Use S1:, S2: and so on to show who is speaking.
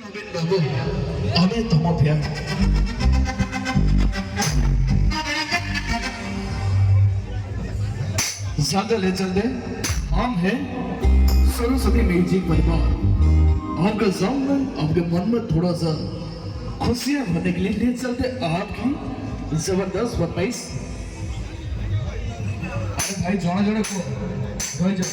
S1: नवीन बाबू हमें तुम प्यार ज्यादा ले चल दे। हम हैं सरस्वती म्यूजिक परिवार। आपके जाम में आपके मन में थोड़ा सा खुशियां भरने के लिए ले चलते आपकी जबरदस्त फरमाइश। अरे भाई जोड़ा जोड़े को रोई जा